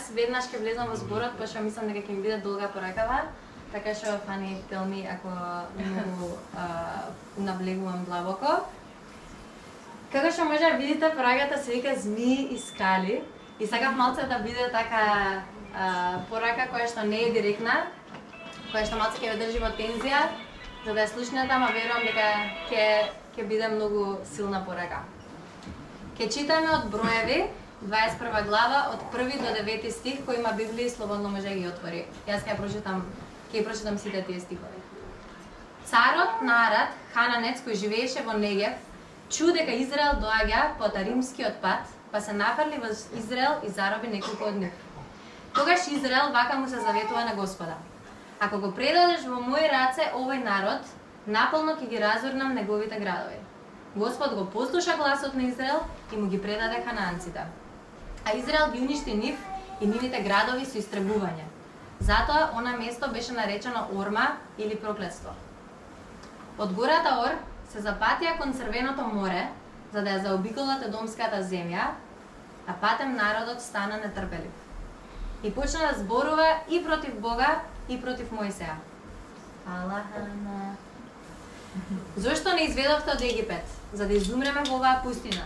јас веднаш ќе влезам во зборот, пошто мислам дека ќе ми биде долга поракава, така што Фани, tell me ако многу навлегувам длабоко. Како што може да видите, пораката се вика Змии и скали и сакав малце да биде така порака која што не е директна, која што малце ќе ве држи во тензија, за да ја слушнете, ама верувам дека ќе биде многу силна порака. Ќе читаме од Броеви, 21 глава, од 1 до 9 стих, кој има Библија, слободно може да ги отвори. Јас ќе прочитам сите тие стихови. Царот на Арад, Хананец, кој живееше во Негев, чу дека Израел доаѓа по Таримскиот пат, па се нафрли во Израел и зароби неколку од нив. Тогаш Израел вака му се заветува на Господа: ако го предадеш во мои раце овој народ, наполно ќе ги разорнам неговите градови. Господ го послуша гласот на Израел и му ги предаде ханаанците. А Израел ги уништи нив и нивните градови со истребување. Затоа она место беше наречено Орма или проклетство. Од гората Ор се запатија кон Црвеното море, за да ја заобиколат Едомската земја, а патем народот стана нетрпелив. И почна да зборува и против Бога, и против Мојсеја. Алахана. Зошто не изведовте од Египет, за да изумреме во оваа пустина?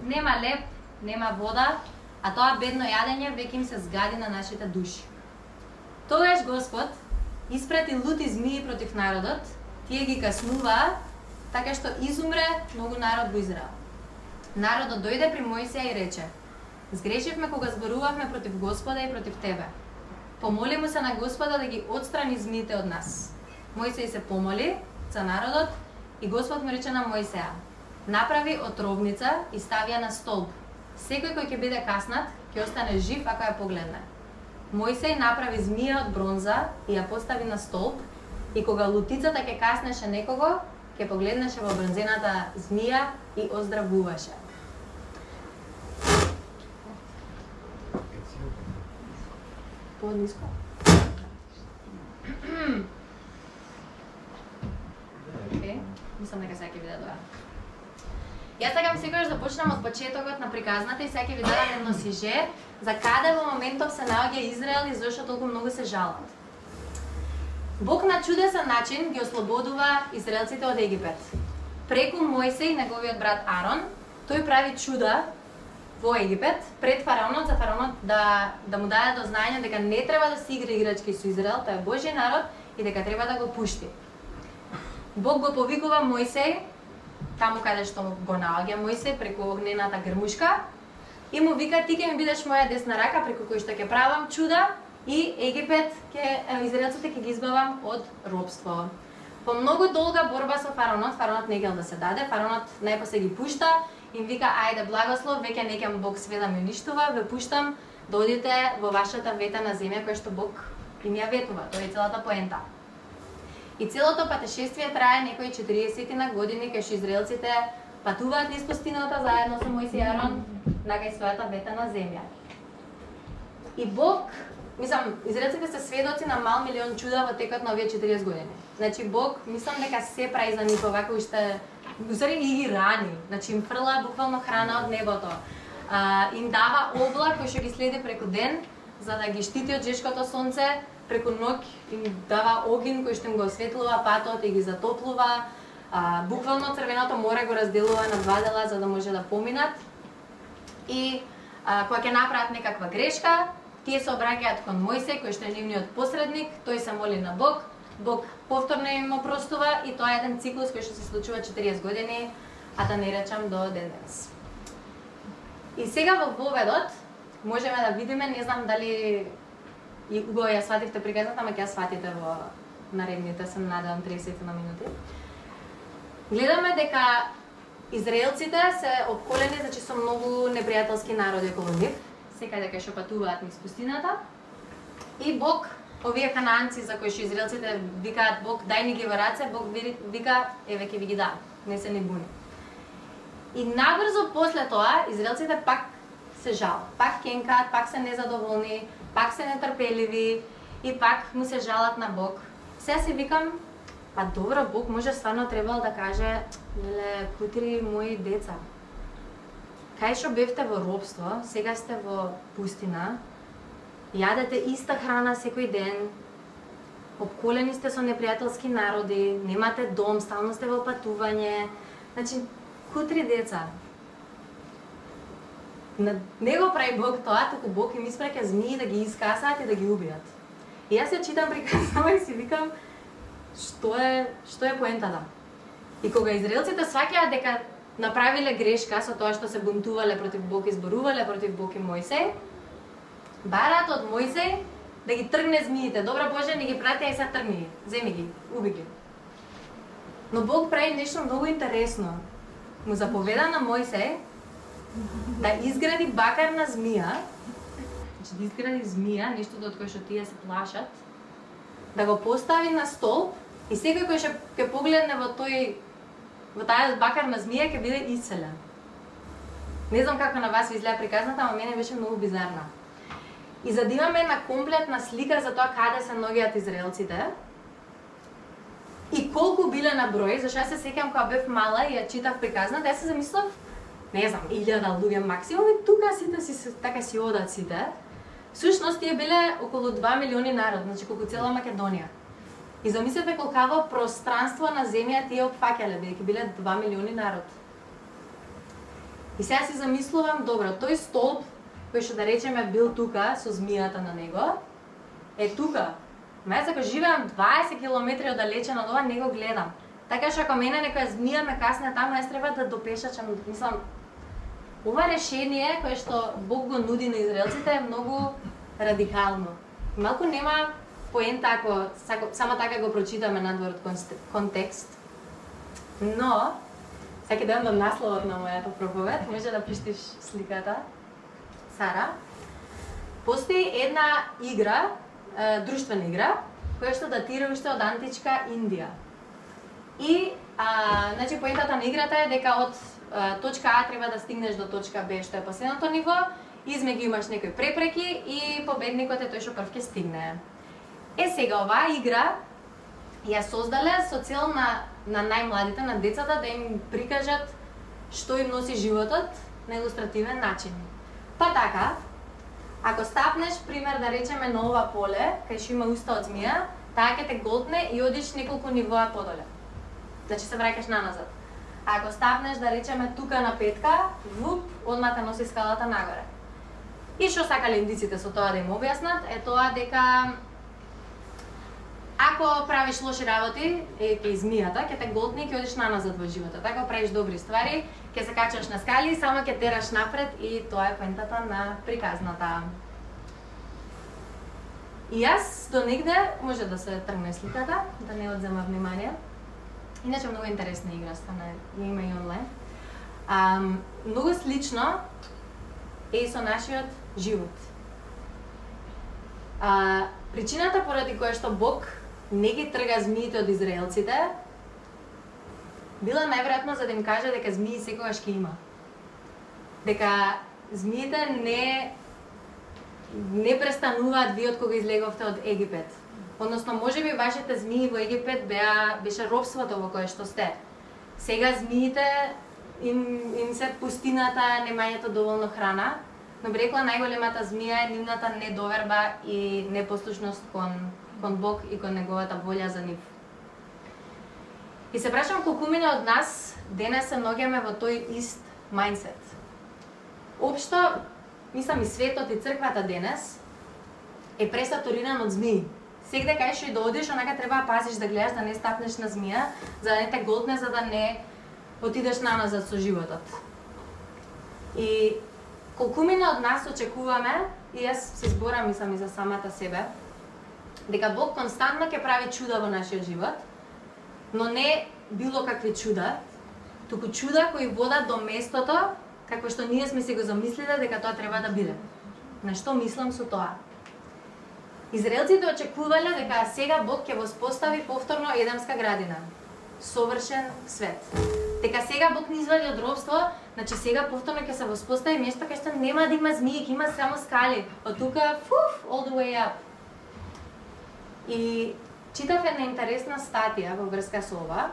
Нема леп, нема вода, а тоа бедно јадење веќе им се згади на нашите души. Тогаш Господ испрати лути змии против народот, тие ги каснуваа, така што изумре многу народ во Израел. Народот дојде при Мојсеја и рече: згрешивме кога зборувавме против Господа и против тебе. Помоли му се на Господа да ги отстрани змиите од нас. Мојсеј се помоли за народот и Господ му рече на Мојсеја: направи отровница и стави ја на столб. Секој кој ќе биде каснат, ќе остане жив ако ја погледне. Мојсеј направи змија од бронза и ја постави на столб, и кога лутицата ќе каснеше некого, ќе погледнеше во бронзената змија и оздравуваше. По-ниско. Мислам дека сега ќе биде добро. Јас сакам секогаш да почнам од почетокот на приказната и сега ќе ви дадам едно сиже за каде во моментов се наоѓа Израел и зошто толку многу се жалат. Бог на чудесен начин ги ослободува израелците од Египет. Преку Мојсеј, неговиот брат Арон, тој прави чуда во Египет пред фараонот, за фараонот да му даде до знаење дека не треба да си игра играчки со Израел, тоа е Божји народ и дека треба да го пушти. Бог го повикува Мојсеј таму каде што го наоѓа Мојсеј преку огнената грмушка и му вика: ти ќе ми бидеш моја десна рака преку кој што ќе правам чуда и Египет израелците ќе ги избавам од робство. По многу долга борба со фараонот не гел да се даде, фараонот најпосле ги пушта, им вика: ајде благослов, веќе не ќе Бог све да ме уништува, ве пуштам да одите во вашата ветена земја која што Бог им ја ветува. Тоа е целата поента. И целото патешествие трае некои 40 години, кај што израелците патуваат низ пустината заедно со Мојсеј и Арон накај својата ветена земја. И Бог, мислам, израелците се сведоци на мал милион чуда во текот на овие 40 години. Значи Бог, мислам дека се прави за нив овако уште, усари и ги рани. Значи им фрла буквално храна од небото. Им дава облак кој што ги следи преку ден за да ги штити од жешкото сонце, преку ноќ им дава огин кој што им го осветлува патот и ги затоплува. Буквално Црвеното море го разделува на два дела за да може да поминат. И кога ќе направат некаква грешка, тие се обраќаат кон Мојсеј, кој што е нивниот посредник, тој се моли на Бог, Бог повторно им опростува и тоа е еден циклус кој што се случува 40 години, а да не речам до ден денес. И сега во воведот можеме да видиме, не знам дали и го ја свативте приказната, ама ќе ја сватите во наредните, се надевам 30 минути. Гледаме дека израелците се обколени, значи со многу непријателски народи околу нив, секаде кај што патуваат низ пустината. И Бог, овие ханаанци за кои што израелците викаат Бог дај ни ги во раце, Бог вика еве ќе ви ги дам, не се ни буни. И набрзо после тоа израелците пак се жалат, пак кенкаат, пак се незадоволни, пак се нетрпеливи и пак му се жалат на Бог. Сега си викам, па добро, Бог може стварно требал да каже, леле, кутри мои деца, кај што бевте во робство, сега сте во пустина, јадете иста храна секој ден, обколени сте со непријателски народи, немате дом, стално сте во патување, значи, кутри деца. Не го прави Бог тоа, туку Бог им испраќа змии да ги искасаат и да ги убијат. И јас ја читам приказнава и си викам, што е поентата? И кога израелците сваќаат дека направиле грешка со тоа што се бунтувале против Бог и зборувале против Бог и Мојсей, бараат од Мојсей да ги тргне змиите. Добра Боже, не ги прати, ај се тргни ги, земи ги, уби ги. Но Бог прави нешто многу интересно. Му заповеда на Мојсей да изгради бакарна змија, значи да изгради змија, нешто од кое што тие се плашат, да го постави на столб и секој кој ќе погледне во таа бакарна змија ќе биде исцелен. Не знам како на вас ви изгледа приказната, ама мене беше многу бизарна. И за да имаме една комплетна слика за тоа каде се наоѓаат израелците и колку биле на број, зашто се сеќам кога бев мала и ја читав приказната, јас се замислав, не знам, 1000 луѓе максимум и тука сите така си одат сите. Всушност тие биле околу 2 милиони народ, значи колку цела Македонија. И замислете колкаво пространство на земја тие опфаќале, бидејќи биле 2 милиони народ. И сега си замислувам, добро, тој столб кој што да речеме бил тука со змијата на него, е тука. Ма јас ако живеам 20 километри оддалечен од ова, не го гледам. Така што ако мене некоја змија ме касне таму, јас треба да допешачам, мислам, ова решение кое што Бог го нуди на израелците е многу радикално. Малку нема поента ако само така го прочитаме надвор од контекст. Но, сега ќе дадам до насловот на мојата проповед, може да пуштиш сликата. Сара. Постои една игра, друштвена игра, која што датира уште од античка Индија. И, значи, поентата на играта е дека од точка А треба да стигнеш до точка Б, што е последното ниво, измеѓу имаш некои препреки и победникот е тој што прв ќе стигне. Сега оваа игра ја создале со цел на најмладите, на децата, да им прикажат што им носи животот на илустративен начин. Па така, ако стапнеш, пример да речеме на ова поле, кај што има уста од змија, таа ќе те голтне и одиш неколку нивоа подоле. Значи се враќаш наназад. А ако стапнеш, да речеме тука на петка, вуп, одма те носи скалата нагоре. И што сакале индиците со тоа да им објаснат, е тоа дека ако правиш лоши работи, кај змијата, ќе те голтне и ќе одиш наназад во животот. Ако правиш добри ствари, ќе се качаш на скали и само ќе тераш напред и тоа е поентата на приказната. И јас до негде, може да се тргне сликата, да не одзема внимание. Иначе многу интересна игра стана, ја има и онлайн. Многу слично е и со нашиот живот. Причината поради која што Бог не ги трга змиите од израелците, била најверојатно за да им каже дека змии секогаш ќе има. Дека змиите не престануваат вие од кога излеговте од Египет. Односно, можеби вашите змии во Египет беше робството во кое што сте. Сега змиите им се пустината, немањето доволно храна, но би рекла најголемата змија е нивната недоверба и непослушност кон Бог и кон неговата волја за нив. И се прашам колкумина од нас денес се наоѓаме во тој ист мајндсет. Општо, мислам и светот и црквата денес е пресатуриран од змии. Сегде кај што и да одиш, онака треба да пазиш да гледаш да не стапнеш на змија, за да не те голтне, за да не отидеш наназад со животот. И колкумина од нас очекуваме, и јас се зборам мислам и за самата себе, дека Бог константно ќе прави чуда во нашиот живот, но не било какви чуда, туку чуда кои водат до местото како што ние сме си го замислиле дека тоа треба да биде. На што мислам со тоа? Израелците очекувале дека сега Бог ќе воспостави повторно Едемска градина, совршен свет. Дека сега Бог ни извади од робство, значи сега повторно ќе се воспостави место кај што нема да има змии, ќе има само скали. Од тука, all the way up. И читав една интересна статија во врска со ова,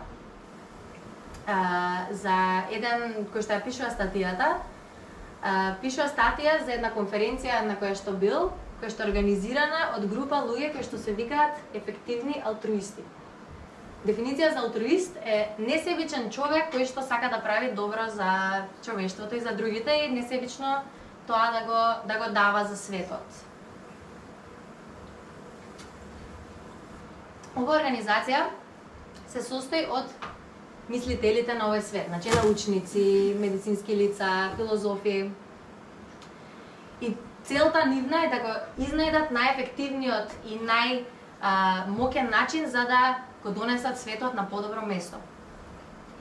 за еден кој што ја пишува статијата, пишува статија за една конференција на која што бил, која што е организирана од група луѓе кои што се викаат ефективни алтруисти. Дефиниција за алтруист е несебичен човек кој што сака да прави добро за човештвото и за другите и несебично тоа да го дава за светот. Ова организација се состои од мислителите на овој свет, значи научници, медицински лица, филозофи. И целта нивна е да го изнајдат најефективниот и најмоќен начин за да го донесат светот на подобро место.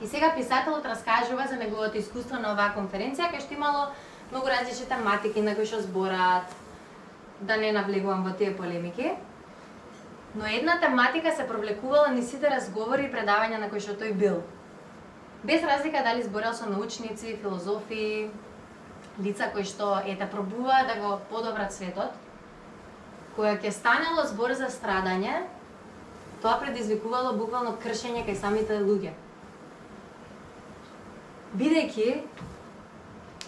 И сега писателот раскажува за неговото искуство на оваа конференција, кај што имало многу различни тематики на кои што збораат, да не навлегувам во тие полемики. Но една тематика се провлекувала низ сите разговори и предавања на кои што тој бил. Без разлика дали зборел со научници, филозофи, лица кои што пробуваат да го подобрат светот, кога ќе станело збор за страдање, тоа предизвикувало буквално кршење кај самите луѓе. Бидејќи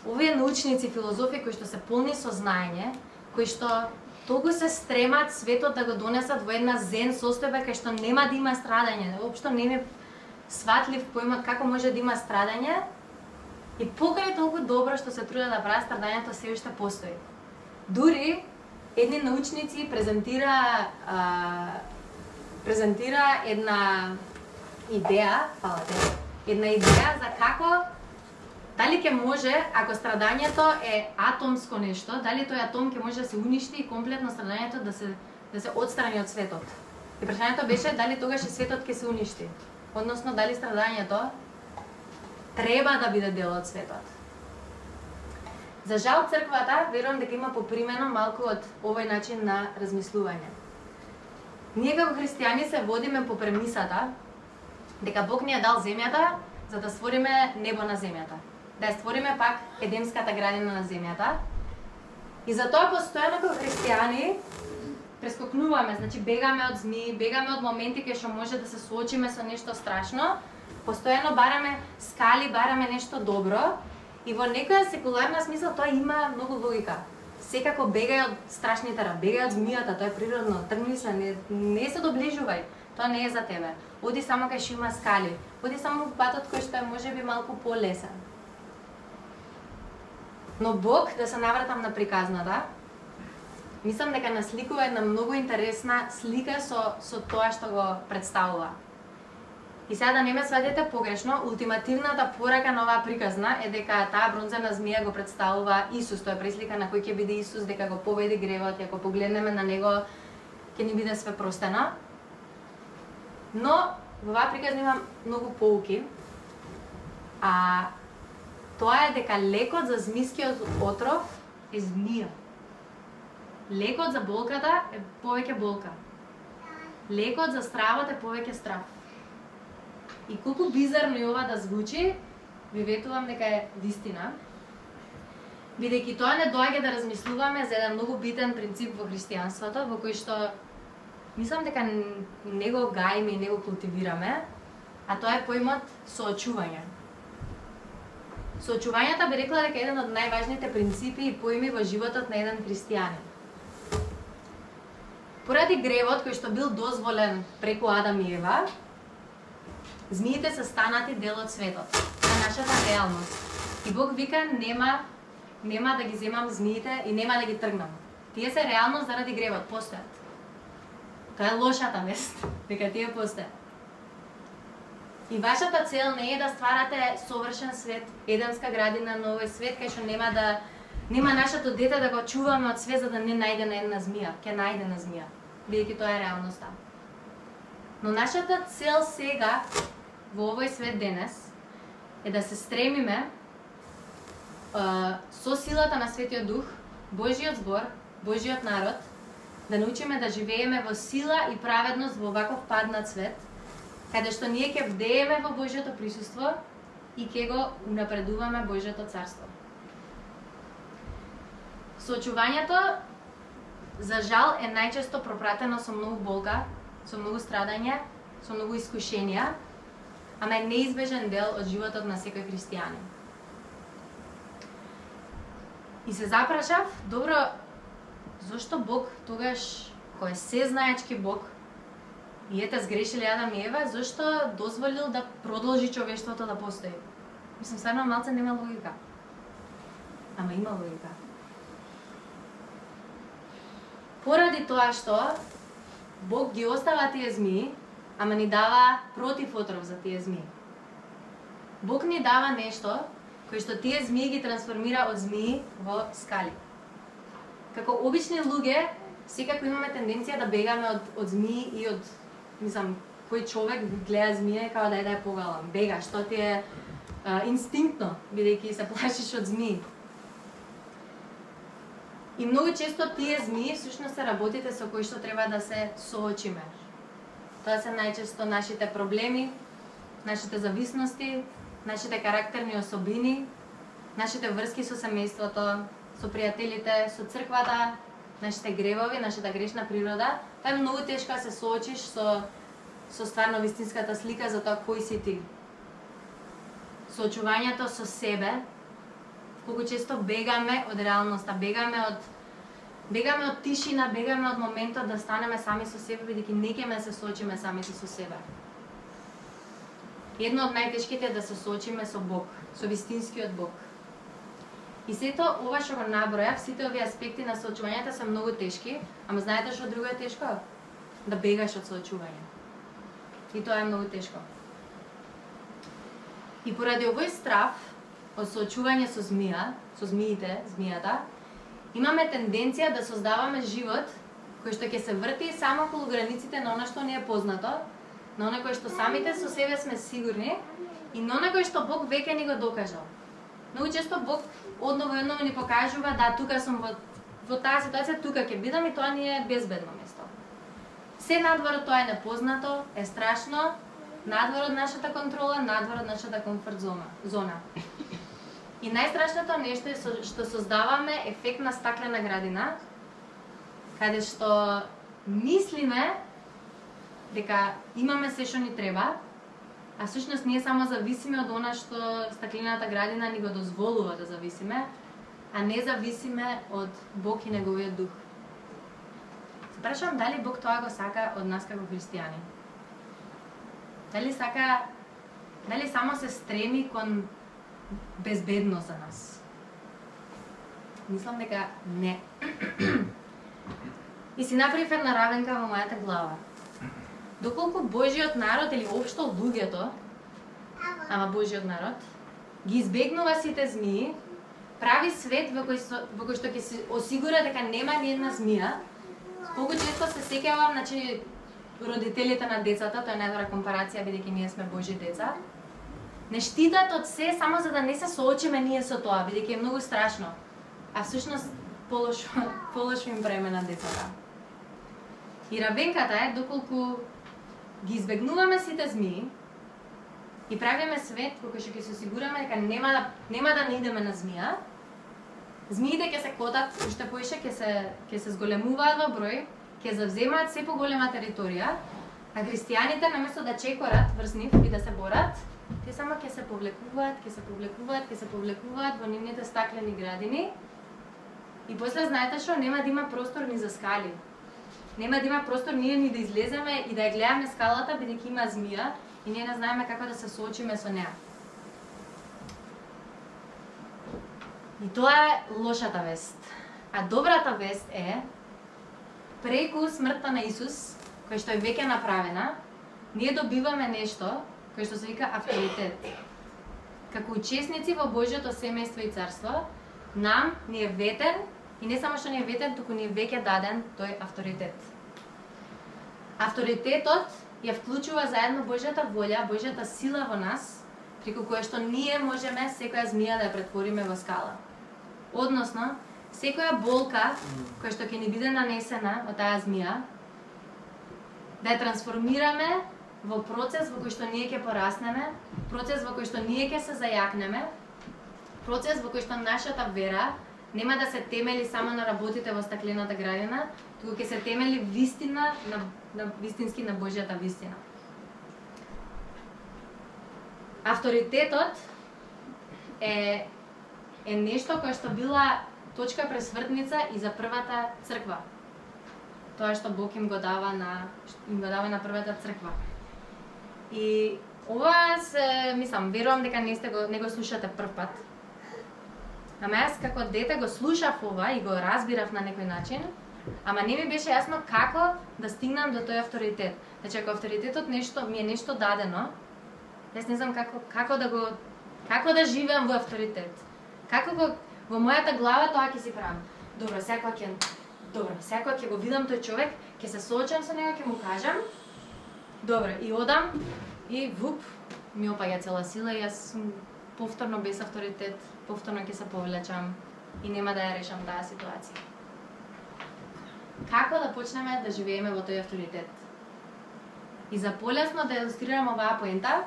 овие научници, филозофи кои што се полни со знаење, кои што толку се стремат светот да го донесат во една зен состојба кај што нема да има страдање, воопшто не ми сватлив поимот како може да има страдање, и покрај толку добро што се трудат да прават, страдањето се уште постои. Дури едни научници презентира една идеја, за како дали ќе може, ако страдањето е атомско нешто, дали тој атом ќе може да се уништи и комплетно страдањето да се отстрани од светот. И прашањето беше дали тогаш и светот ќе се уништи. Односно, дали страдањето треба да биде дел од светот. За жал, црквата, верувам дека има попримено малку од овој начин на размислување. Ние како христијани се водиме по премисата дека Бог ни ја дал земјата за да створиме небо на земјата. Да ја створиме пак едемската градина на земјата. И затоа постојано како христијани прескокнуваме, значи бегаме од змии, бегаме од моменти кај што може да се соочиме со нешто страшно, постојано бараме скали, бараме нешто добро, и во некоја секуларна смисла тоа има многу логика. Секако бегај од страшните раб, бегај од змијата, тоа е природно, тргни се, не се доближувај, тоа не е за тебе. Оди само кај што има скали, оди само по патот кој што е можеби малку полесен. Но Бог, да се навратам на приказната, мислам дека насликува една многу интересна слика со тоа што го представува. И сега да не ме сватите погрешно, ултимативната порака на оваа приказна е дека таа бронзена змија го представува Исус, тоа е преслика на кој ќе биде Исус, дека го победи гревот, и ако погледнеме на него, ќе ни биде све простено. Но во оваа приказна има многу поуки, а тоа е дека лекот за змискиот отров е змија. Лекот за болката е повеќе болка. Лекот за стравот е повеќе страв. И колку бизарно и ова да звучи, ви ветувам дека е вистина. Бидејќи тоа не доаѓа да размислуваме за еден многу битен принцип во христијанството, во кој што мислам дека не го гаиме и не го култивираме, а тоа е поимот соочување. Соочувањето би рекла дека е еден од најважните принципи и поими во животот на еден христијанин. Поради гревот кој што бил дозволен преку Адам и Ева, змиите се станати дел од светот, на нашата реалност. И Бог вика, нема да ги земам змиите и нема да ги тргнам. Тие се реалност заради гревот, постојат. Тоа е лошата вест, дека тие постојат. И вашата цел не е да стварате совршен свет, едемска градина на овој свет, кај што нема нашето дете да го чуваме од све за да не најде на една змија, ќе најде на змија, бидејќи тоа е реалноста. Но нашата цел сега во овој свет денес е да се стремиме со силата на Светиот Дух, Божиот збор, Божиот народ, да научиме да живееме во сила и праведност во ваков паднат свет, каде што ние ќе вдееме во Божиото присуство и ќе го унапредуваме Божиото царство. Соочувањето, за жал, е најчесто пропратено со многу болка, со многу страдање, со многу искушенија, ама е неизбежен дел од животот на секој христијанин. И се запрашав, добро, зошто Бог тогаш, кој е сезнаечки Бог, и ете сгрешили Адам и Ева, зошто дозволил да продолжи човештвото да постои? Мислам, стварно малце нема логика. Ама има логика. Поради тоа што Бог ги остава тие змии, ама ни дава противотров за тие змии. Бог ни дава нешто кој што тие змии ги трансформира од змии во скали. Како обични луѓе, секако имаме тенденција да бегаме од змии и од, мислам, кој човек гледа змија како да е погалам. Бега, што ти е инстинктно, бидејќи се плашиш од змии. И многу често тие змии всушност се работите со кои што треба да се соочиме. Тоа се најчесто нашите проблеми, нашите зависности, нашите карактерни особини, нашите врски со семејството, со пријателите, со црквата, нашите гревови, нашата грешна природа. Тоа е многу тешко да се соочиш со стварно вистинската слика за тоа кој си ти. Соочувањето со себе, колку често бегаме од реалноста, бегаме од тишина, бегаме од моментот да станеме сами со себе, бидејќи не ќеме се соочиме самите со себе. Едно од најтешките е да се соочиме со Бог, со вистинскиот Бог. И сето ова што го набројав, сите овие аспекти на соочувањето се многу тешки, ама знаете што друго е тешко? Да бегаш од соочување. И тоа е многу тешко. И поради овој страф од соочување со змијата, имаме тенденција да создаваме живот кој што ќе се врти само околу границите на она што не е познато, на она кој што самите со себе сме сигурни и на она кој што Бог веќе ни го докажал. Многу често Бог одново ни покажува да тука сум во таа ситуација, тука ќе бидам и тоа ни е безбедно место. Се надвор од тоа е непознато, е страшно, надвор од нашата контрола, надвор од нашата комфорт зона. И најстрашното нешто е што создаваме ефект на стаклена градина, каде што мислиме дека имаме се што ни треба, а всушност ние само зависиме од она што стаклената градина ни го дозволува да зависиме, а не зависиме од Бог и Неговиот Дух. Се прашувам дали Бог тоа го сака од нас како христијани. Дали само се стреми кон безбедност за нас? Мислам дека не. И си направив една равенка во мојата глава. Доколку Божиот народ или општо луѓето, ама Божиот народ, ги избегнува сите змии, прави свет во кој што ќе се осигура дека нема ни една змија, колку често се сеќавам, значи, родителите на децата, тоа е најдобра компарација бидејќи ние сме Божи деца, не штитат од се само за да не се соочиме ние со тоа, бидејќи е многу страшно. А всушност полошо им време на децата. И равенката е доколку ги избегнуваме сите змии и правиме свет во кој што ќе се осигураме дека нема да не идеме на змија, змиите ќе се котат уште поише, ќе се зголемуваат во број, ќе завземаат се поголема територија, а христијаните наместо да чекорат врз нив и да се борат, те само ќе се повлекуваат во нивните стаклени градини и после знаете што, нема да има простор ни за скали. Нема да има простор ние ни да излеземе и да ја гледаме скалата, бидејќи има змија и ние не знаеме како да се соочиме со неа. И тоа е лошата вест. А добрата вест е, преку смртта на Исус, која што е веќе направена, ние добиваме нешто кој што се вика авторитет. Како учесници во Божјото семејство и царство, нам ни е ветен, и не само што ни е ветен, туку ни е веќе даден тој авторитет. Авторитетот ја вклучува заедно Божјата волја, Божјата сила во нас, преку која што ние можеме секоја змија да ја претвориме во скала. Односно, секоја болка која што ќе ни биде нанесена од таа змија, да ја трансформираме во процес во кој што ние ќе пораснеме, процес во кој што ние ќе се зајакнеме, процес во кој што нашата вера нема да се темели само на работите во стаклената градина, туку ќе се темели вистина вистински на Божјата вистина. Авторитетот е нешто кое што била точка пресвртница и за првата црква. Тоа што Бог им го дава на првата црква. И ова верувам дека не го слушате прв пат. Ама јас како дете го слушав ова и го разбирав на некој начин, ама не ми беше јасно како да стигнам до тој авторитет. Значи, ако авторитетот ми е нешто дадено, јас не знам како да живеам во авторитет. Во мојата глава тоа ќе си правам. Добро, секој ќе го видам тој човек, ќе се соочам со него, ќе му кажам. Добро, и одам и ми опаѓа цела сила и јас сум повторно без авторитет, повторно ќе се повлечам и нема да ја решам таа ситуација. Како да почнеме да живееме во тој авторитет? И за полесно да илустрирам оваа поента,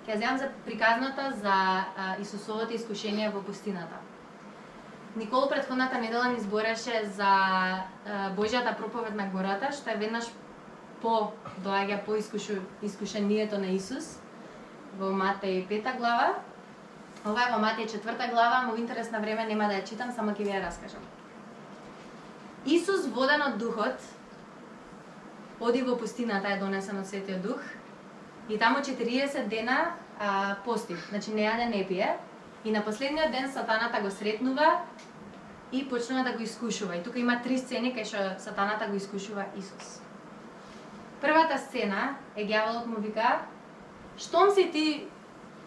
ќе земам за приказната за Исусовото искушение во пустината. Никол претходната недела ни збореше за Божјата проповед на гората, што е веднаш доаѓа по искушението на Исус во Матеј 5 глава. Ова е во Матеј 4 глава, но во интерес на време нема да ја читам, само ќе ви ја раскажам. Исус, воден од Духот, оди во пустината, е донесен од Светиот Дух, и таму 40 дена пости, значи не јаде, не пие, и на последниот ден сатаната го сретнува и почнува да го искушува. И тука има 3 сцени кај што сатаната го искушува Исус. Првата сцена е ѓаволот му вика: "Штом си ти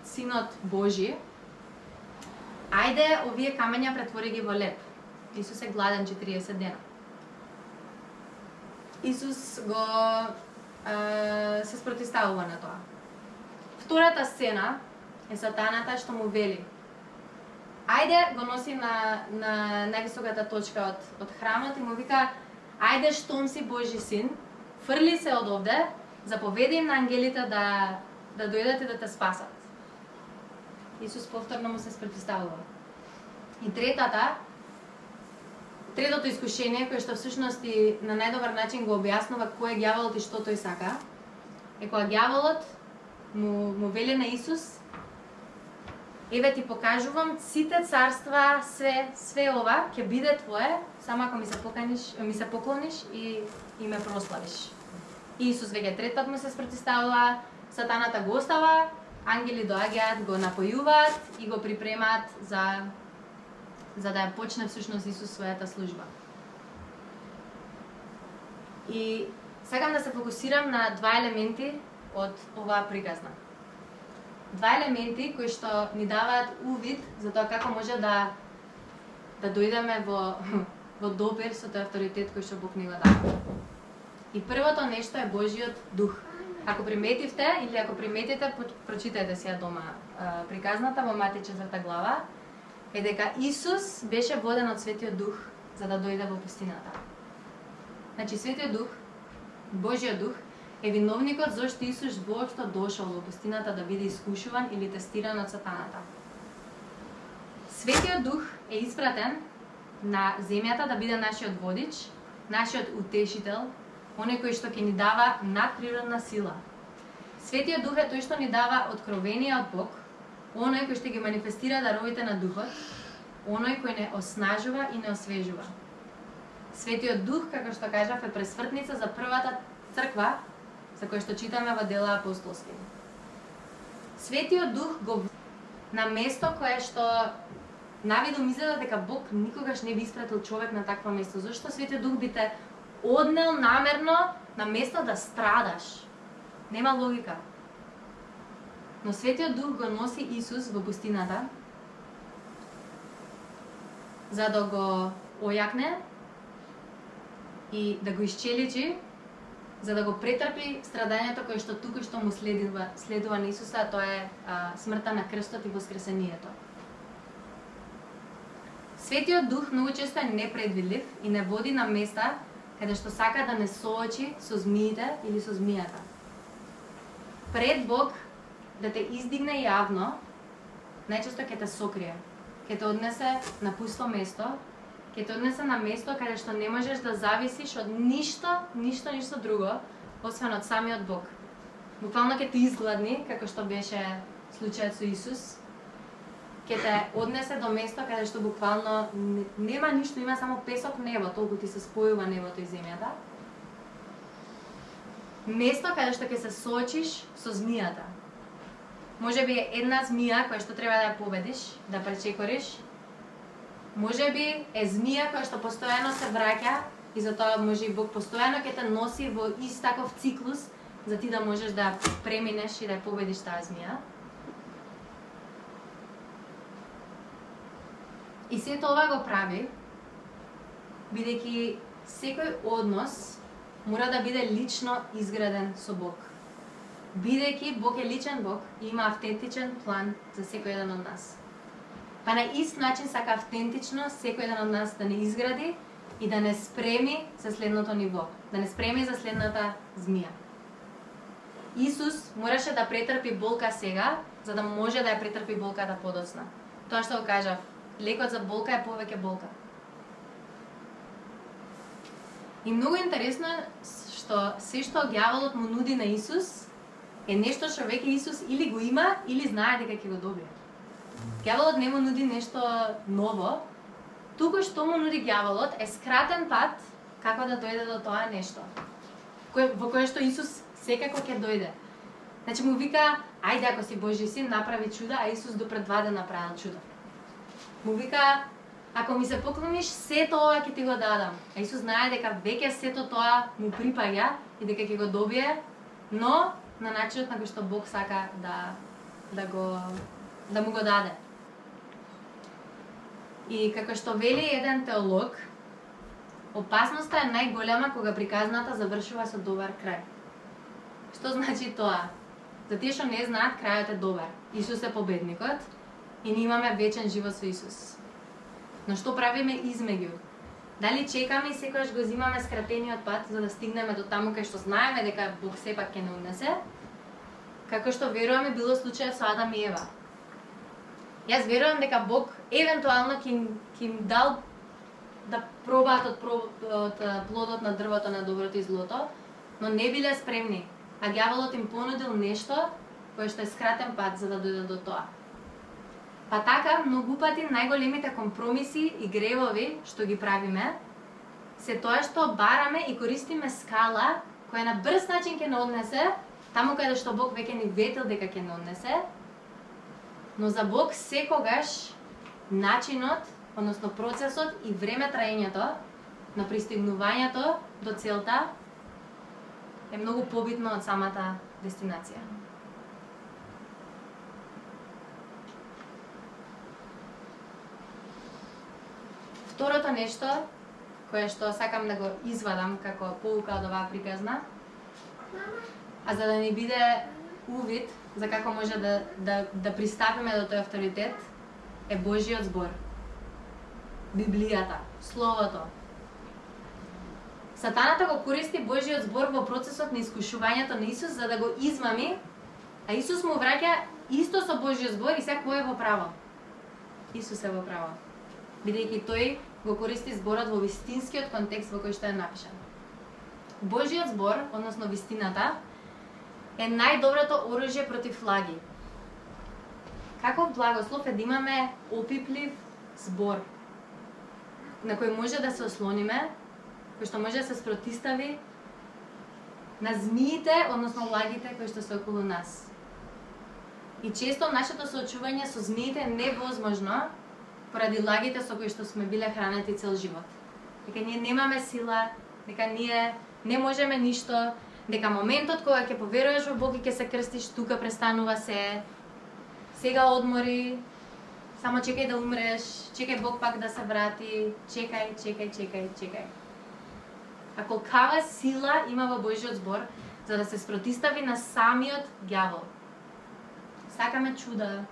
синот Божи, ајде овие камења претвори ги во леб." Исус е гладен 40 дена. Исус се спротивставува на тоа. Втората сцена е сатаната што му вели: "Ајде, го носи на највисоката точка од храмот и му вика: "Ајде, штом си Божи син, фрли се од овде, заповеди им на ангелите да дојдат и да те спасат." Исус повторно му се спротивставува. И третото искушение, кое што всушност и на најдобар начин го објаснува кој е ѓаволот и што тој сака, е кога ѓаволот му вели на Исус: "Еве ти покажувам сите царства, све ова ќе биде твое, само ако ми се поклониш и ме прославиш." И Исус веќе трет пат му се спротивставува, сатаната го остава, ангели доаѓаат, го напојуваат и го припремаат за да ја почне всушност Исус својата служба. И сакам да се фокусирам на 2 елементи од оваа приказна. 2 елементи кои што ни даваат увид за тоа како може да дојдеме во допир со тој авторитет кој што Бог ни го дава. И првото нешто е Божјиот Дух. Ако приметивте или ако приметите, прочитајте си ја дома приказната во Матеј 4 глава, е дека Исус беше воден од Светиот Дух за да дојде во пустината. Значи Светиот Дух, Божјиот Дух, е виновникот зашто Исус воопшто дошол во пустината да биде искушуван или тестиран од сатаната. Светиот Дух е испратен на земјата да биде нашиот водич, нашиот утешител, оној кој што ќе ни дава надприродна сила. Светиот Дух е тој што ни дава откровение од Бог, оној кој што ги манифестира даровите на Духот, оној кој не оснажува и не освежува. Светиот Дух, како што кажав, е пресвртница за првата црква, за која што читаме во Дела апостолски. Светиот Дух го на место кое што навидом изгледа дека Бог никогаш не би испратил човек на такво место. Зошто Светиот Дух би те однел намерно на место да страдаш? Нема логика. Но Светиот Дух го носи Исус во пустината за да го ојакне и да го исчеличи, за да го претрпи страдањето кое што тука што му следува на Исуса, а тоа е смртта на крстот и воскресението. Светиот Дух многу често е непредвидлив и не води на места каде што сака да не соочи со змиите или со змијата. Пред Бог да те издигне јавно, најчесто ќе те сокрие, ќе те однесе на пусто место, ќе те однесе на место каде што не можеш да зависиш од ништо друго, освен од самиот Бог. Буквално ќе те изгладни, како што беше случајот со Исус, ќе те однесе до место каде што буквално нема ништо, има само песок, небо, толку ти се спојува небото и земјата. Место каде што ќе се соочиш со змијата. Може би една змија која што треба да ја победиш, да пречекориш. Може би е змија која што постојано се враќа и затоа може и Бог постојано ќе те носи во ист таков циклус за ти да можеш да преминеш и да ја победиш таа змија. И сето ова го прави бидејќи секој однос мора да биде лично изграден со Бог. Бидејќи Бог е личен Бог и има автентичен план за секој еден од нас. Па на ист начин сака автентично секој еден од нас да не изгради и да не спреми за следното ниво, да не спреми за следната змија. Исус мораше да претрпи болка сега, за да може да ја претрпи болката подоцна. Тоа што го кажав, лекот за болка е повеќе болка. И многу интересно е што се што ѓаволот му нуди на Исус е нешто што веќе Исус или го има, или знае дека ќе го добие. Ѓаволот не му нуди нешто ново, туку што му нуди ѓаволот е скратен пат како да дојде до тоа нешто, во кое што Исус секако ќе дојде. Значи му вика, ајде ако си Божји син, направи чуда, а Исус до пред 2 дена направил чудо. Му вика, ако ми се поклониш, сето ова ќе ти го дадам. А Исус знае дека веќе сето тоа му припаѓа и дека ќе го добие, но на начинот на кој што Бог сака да му го даде. И како што вели еден теолог, опасноста е најголема кога приказната завршува со добар крај. Што значи тоа? За тие што не знаат, крајот е добар. Исус е победникот и ние имаме вечен живот со Исус. Но што правиме измеѓу? Дали чекаме и секогаш го земаме скратениот пат за да стигнеме до таму кај што знаеме дека Бог сепак ќе не однесе? Како што веруваме било случајот со Адам и Ева. Јас верувам дека Бог евентуално ќе им дал да пробаат од плодот на дрвото на доброто и злото, но не биле спремни, а ѓаволот им понудил нешто кое што е скратен пат за да дојде до тоа. Па така, многу пати најголемите компромиси и гревови што ги правиме се тоа што бараме и користиме скала која на брз начин ќе не однесе, таму каде што Бог веќе ни ветил дека ќе не однесе, но за Бог секогаш начинот, односно процесот и време траењето на пристигнувањето до целта е многу побитно од самата дестинација. Второто нешто, кое што сакам да го извадам како поука од оваа приказна, а за да ни биде увид за како може да пристапиме до тој авторитет, е Божјиот збор. Библијата, Словото. Сатаната го користи Божјиот збор во процесот на искушувањето на Исус за да го измами, а Исус му враќа исто со Божјиот збор и сега кој е во право? Исус е во право. Бидејќи тој го користи зборот во вистинскиот контекст во кој што е напишан. Божјиот збор, односно вистината, е најдоброто оружје против лаги. Каков благослов е да имаме опиплив збор на кој може да се ослониме, кој што може да се спротистави на змиите, односно лагите кои што се околу нас. И често нашето соочување со змиите е невозможно поради лагите со кои што сме биле хранети цел живот. Дека ние немаме сила, дека ние не можеме ништо, дека моментот кога ќе поверуваш во Бог и ќе се крстиш, тука престанува се. Сега одмори, само чекај да умреш, чекај Бог пак да се врати, чекај. А колкава сила има во Божјиот збор за да се спротистави на самиот ѓавол. Сакаме чуда,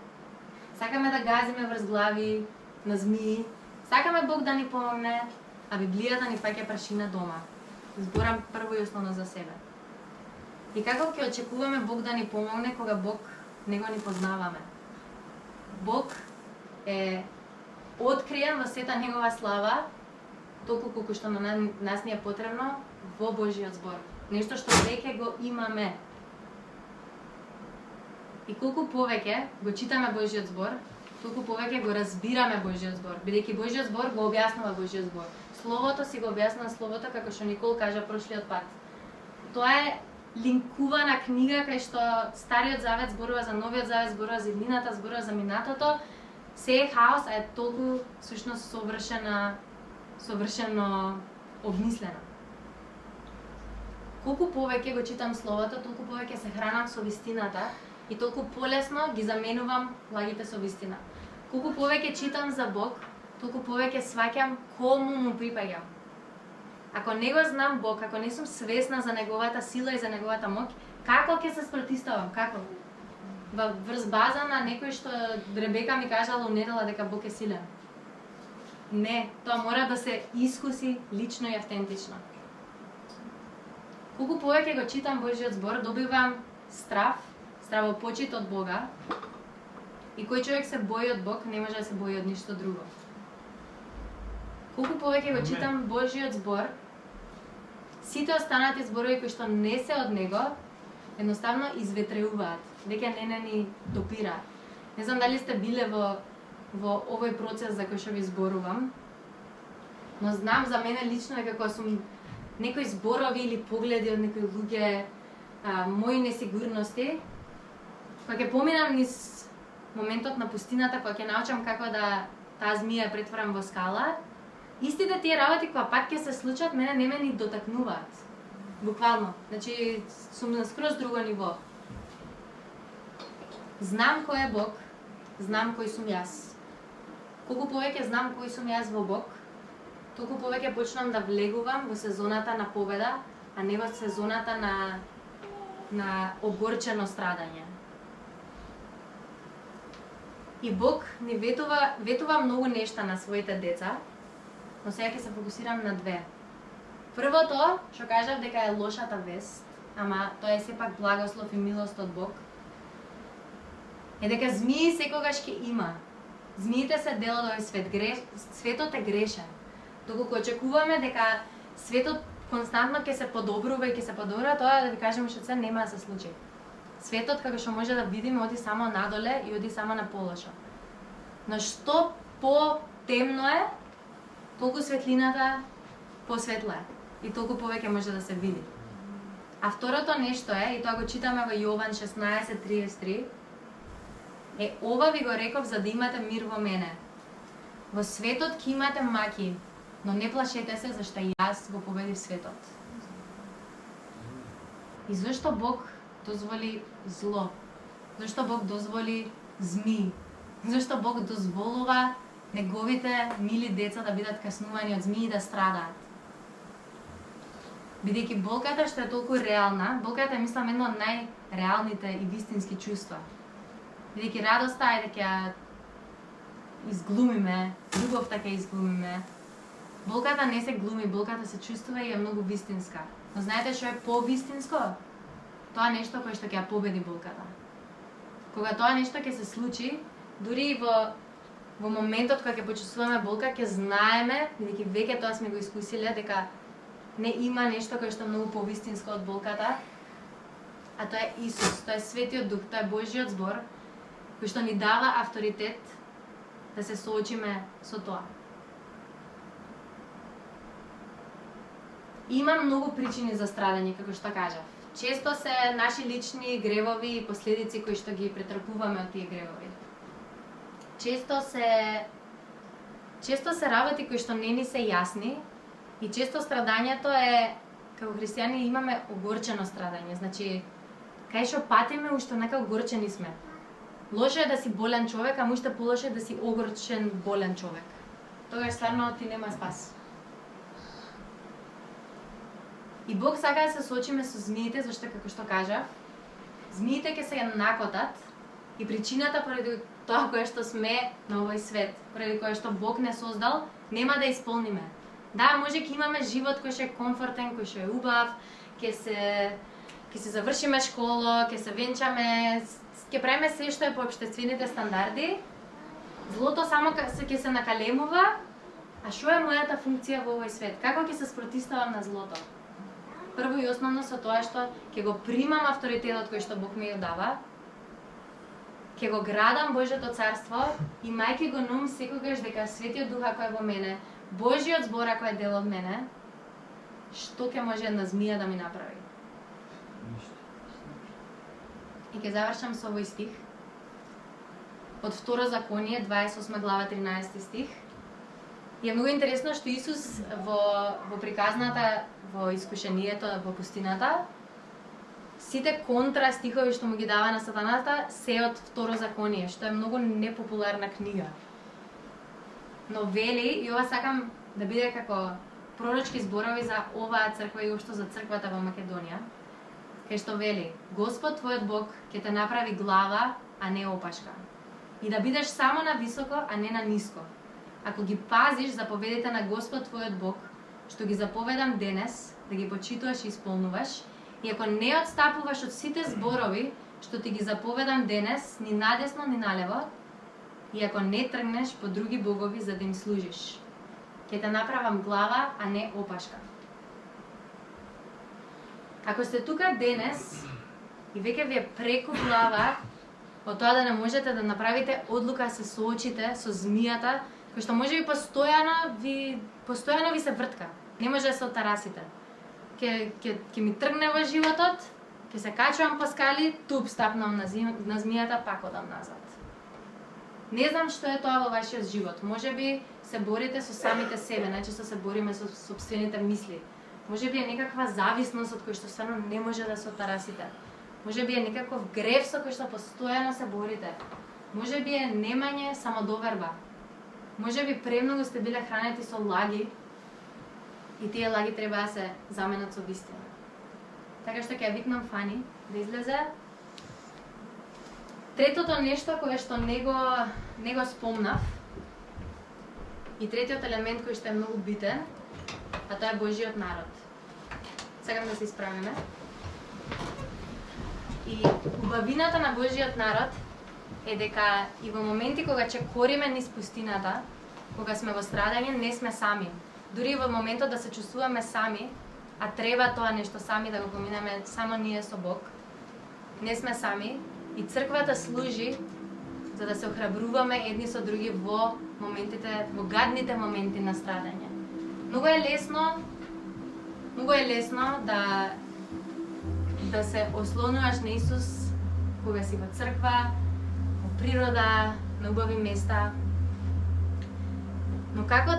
сакаме да газиме врз глави на змии, сакаме Бог да ни помогне, а Библијата ни фаќа прашина дома. Зборам прво и основно за себе. И како ќе очекуваме Бог да ни помогне кога Бог не го ни познаваме? Бог е откриен во сета негова слава, толку колку што на нас ни е потребно во Божјиот збор. Нешто што веќе го имаме. И колку повеќе го читаме Божјиот збор, толку повеќе го разбираме Божјиот збор, бидејќи Божјиот збор го објаснува Божјиот збор. Словото си го објаснува Словото, како што Никол кажа прошлиот пат. Тоа е линкувана книга кај што Стариот завет зборува за Новиот завет, зборува за иднината, зборува за минатото. Се е хаос, а е толку всушност совршено обмислено. Колку повеќе го читам Словото, толку повеќе се хранам со вистината и толку полесно ги заменувам лагите со вистина. Колку повеќе читам за Бог, толку повеќе сваќам кому му припаѓам. Ако не го знам Бог, ако не сум свесна за неговата сила и за неговата моќ, како ќе се спротивставам? Како? Врз база на некој што Ребека ми кажала у недела дека Бог е силен. Не, тоа мора да се искуси лично и автентично. Колку повеќе го читам Божјиот збор, добивам стравопочит од Бога. И кој човек се бои од Бог, не може да се бои од ништо друго. Колку повеќе го читам Божјиот збор, сите останати зборови кои што не се од него, едноставно изветреуваат, веќе не ни допираат. Не знам дали сте биле во овој процес за кој што ви зборувам, но знам за мене лично дека кога сум некои зборови или погледи од некои луѓе, мои несигурности, кога ќе поминам низ моментот на пустината, кога ќе научам како да таа змија претворам во скала, истите тие работи кога пак ќе се случат, мене не ме ни дотакнуваат. Буквално. Значи, сум на скроз друго ниво. Знам кој е Бог, знам кој сум јас. Колку повеќе знам кој сум јас во Бог, толку повеќе почнам да влегувам во сезоната на победа, а не во сезоната на огорчено страдање. И Бог ни ветува многу нешта на своите деца, но сега ќе се фокусирам на две. Првото, што кажав дека е лошата вест, ама тоа е сепак благослов и милост од Бог, е дека змии секогаш ќе има. Змиите се дел од овој свет. Светот е грешен. Доколку очекуваме дека светот константно ќе се подобрува и ќе се подобрува, тоа да ви кажеме што се нема да се случи. Светот, како што може да видиме, оди само надоле и оди само на полошо. Но што по-темно е, толку светлината посветла е и толку повеќе може да се види. А второто нешто е, и тоа го читаме во Јован 16:33, е ова ви го реков за да имате мир во мене. Во светот ќе имате маки, но не плашете се зашто јас го победив светот. И зашто Бог дозволи зло? Зашто Бог дозволи змии? Зашто Бог дозволува неговите мили деца да бидат каснувани од змии и да страдаат? Бидејќи болката што е толку реална, болката е мислам едно од најреалните и вистински чувства. Бидејќи радоста е дека ја изглумиме, љубовта ќе изглумиме. Болката не се глуми, болката се чувствува и е многу вистинска. Но знаете што е повистинско? Тоа нешто кое што ќе ја победи болката. Кога тоа нешто ќе се случи, дури и во моментот кога ќе почувствуваме болка, ќе знаеме, бидејќи веќе тоа сме го искусиле, дека не има нешто кое што е многу повистинско од болката, а тоа е Исус, тоа е Светиот Дух, тоа е Божјиот збор, кој што ни дава авторитет да се соочиме со тоа. Има многу причини за страдање, како што кажав. Често се наши лични гревови и последици кои што ги претрпуваме од тие гревови. Често се работи кои што не ни се јасни и често страдањето е, како христијани имаме огорчено страдање. Значи, кај што патиме, уште нека огорчени сме. Лошо е да си болен човек, а уште полошо е да си огорчен болен човек. Тогаш стварно ти нема спас. И Бог сака да се соочиме со змиите, зашто како што кажав, змиите ќе се накотат и причината поради тоа кое што сме на овој свет, поради кое што Бог не создал, нема да исполниме. Да, може ќе имаме живот кој што е комфортен, кој што е убав, ќе се завршиме школа, ќе се венчаме, ќе правиме се што е по општествените стандарди. Злото само ќе се накалемува, а што е мојата функција во овој свет? Како ќе се спротивставам на злото? Прво и основно со тоа што ќе го примам авторитетот кој што Бог ми ја дава Ке го градам Божјото царство, имајќи го нум секогаш дека Светиот Дух кој е во мене, Божјиот збор кој е дел од мене, што ќе може една змија да ми направи? И ќе завршам со овој стих. Од Второ Законие, 28 глава, 13 стих. И е многу интересно што Исус во приказната, во искушението во пустината, сите контра стихови што му ги дава на сатаната се од Второ Законие, што е многу непопуларна книга. Но вели, и ова сакам да биде како пророчки зборови за оваа црква и ушто за црквата во Македонија, кај што вели: Господ твојот Бог ќе те направи глава, а не опашка. И да бидеш само на високо, а не на ниско. Ако ги пазиш заповедите на Господ твојот Бог, што ги заповедам денес, да ги почитуваш и исполнуваш, и ако не отстапуваш од сите зборови што ти ги заповедам денес, ни надесно, ни налево, и ако не тргнеш по други богови за да им служиш, ќе те направам глава, а не опашка. Ако сте тука денес и веќе ви е преку глава од тоа да не можете да направите одлука, се соочите со змијата, кој што може би постојано ви се вртка, не може да се отарасите. Ќе ми тргне во животот, ќе се качувам по скали, туп стапнам на змијата, пак одам назад. Не знам што е тоа во вашиот живот. Може би се борите со самите себе, најчесто се бориме со сопствените мисли. Може би е некаква зависност од кој што стварно не може да се отарасите. Може би е некаков грев со кој што постојано се борите. Може би е немање самодоверба. Може би премногу сте биле хранети со лаги и тие лаги треба да се заменат со вистина. Така што ќе викнам Фани да излезе. Третото нешто кое што не го спомнав, и третиот елемент кој што е многу битен, а тоа е Божиот народ. Сакам да се исправиме. И убавината на Божиот народ е дека и во моменти кога чекориме низ пустината, кога сме во страдање, не сме сами. Дури во моментот да се чувствуваме сами, а треба тоа нешто сами да го поминеме само ние со Бог, не сме сами и црквата служи за да се охрабруваме едни со други во моментите, во гадните моменти на страдање. Многу е лесно да се ослонуваш на Исус кога си во црква, во природа, на убави места. Но како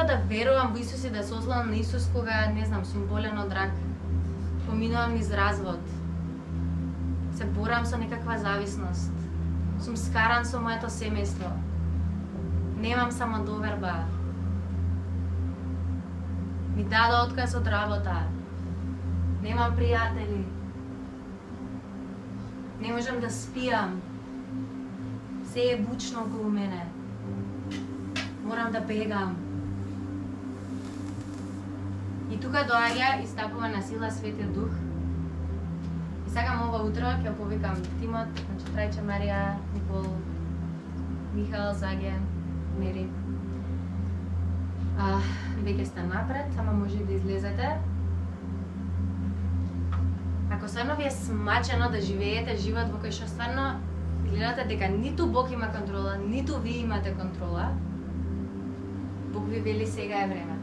да верувам во Исус и да се ослонам на Исус кога, не знам, сум болен од рак, поминувам низ развод, се борам со некаква зависност, сум скаран со моето семејство, немам самодоверба, ми дада отказ од работа, немам пријатели, не можам да спијам, се е бучно околу мене, морам да бегам. И тука доаѓа и стапува на сила Светиот Дух. И сакам ова утро ќе повикам тимот, значи Трајче, Марија, Никол, Михаел, Заге, Мери. Веќе сте напред, ама може да излезете. Ако стварно ви е смачено да живеете живот во кој што стварно гледате дека ниту Бог има контрола, ниту ви имате контрола, Бог ви вели сега е време.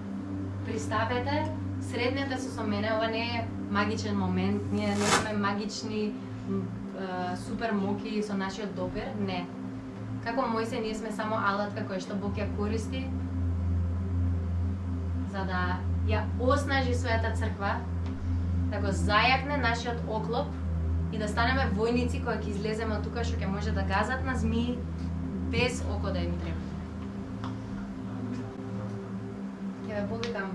Пристапете, сретнете се со мене, ова не е магичен момент, ние не сме магични супер моки со нашиот допир, не. Како Мојсе, ние сме само алатка која што Бог ја користи за да ја оснажи својата црква, да го зајакне нашиот оклоп и да станеме војници кои ќе излеземе од тука што ќе може да газат на змии без око да им треба. Ќе ве повикам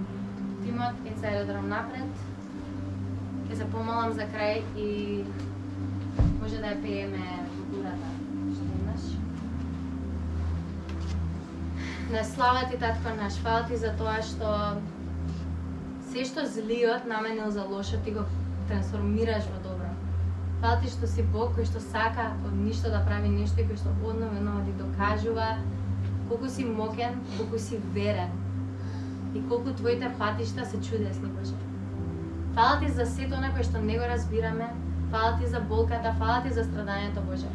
тимот, еца редрам напред. Ќе се помолам за крај и може да ја пееме во бурата. Што имаш? На слава ти, Татко наш, фала ти за тоа што се што злиот наменил за лошо, ти го трансформираш во добро. Фала ти што си Бог кој што сака од ништо да прави нешто и кој што одновено ти докажува колку си мокен, колку си верен и колку твоите патишта се чудесни, Боже. Фала ти за сето она кое што не го разбираме, фала ти за болката, фала ти за страдањето, Боже.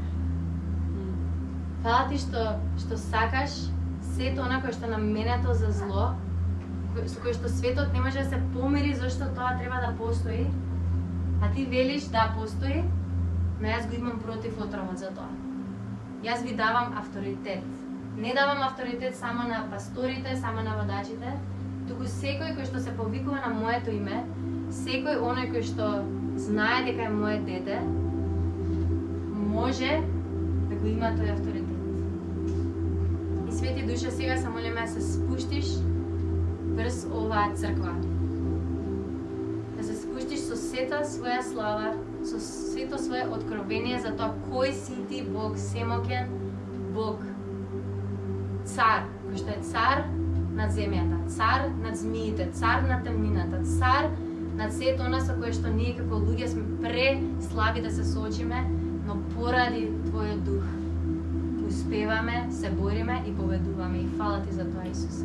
Фала ти што сакаш сето она кое што наменето за зло, со кое што светот не може да се помири зашто тоа треба да постои, а ти велиш да постои, но јас го имам против отровот за тоа. Јас ви давам авторитет. Не давам авторитет само на пасторите, само на водачите, туку секој кој што се повикува на моето име, секој оној кој што знае дека е мое дете, може да го има тој авторитет. И Свети Душа, сега се молиме да се спуштиш врз оваа црква. Да се спуштиш со сета своја слава, со сето свое откровение за тоа кој си ти, Бог семоќен, Бог цар, кој што е цар над земјата, цар над змиите, цар над темнината, цар над сето она со кое што ние како луѓе сме преслаби да се соочиме, но поради Твојот дух успеваме, се бориме и победуваме. И фала Ти за тоа, Исусе.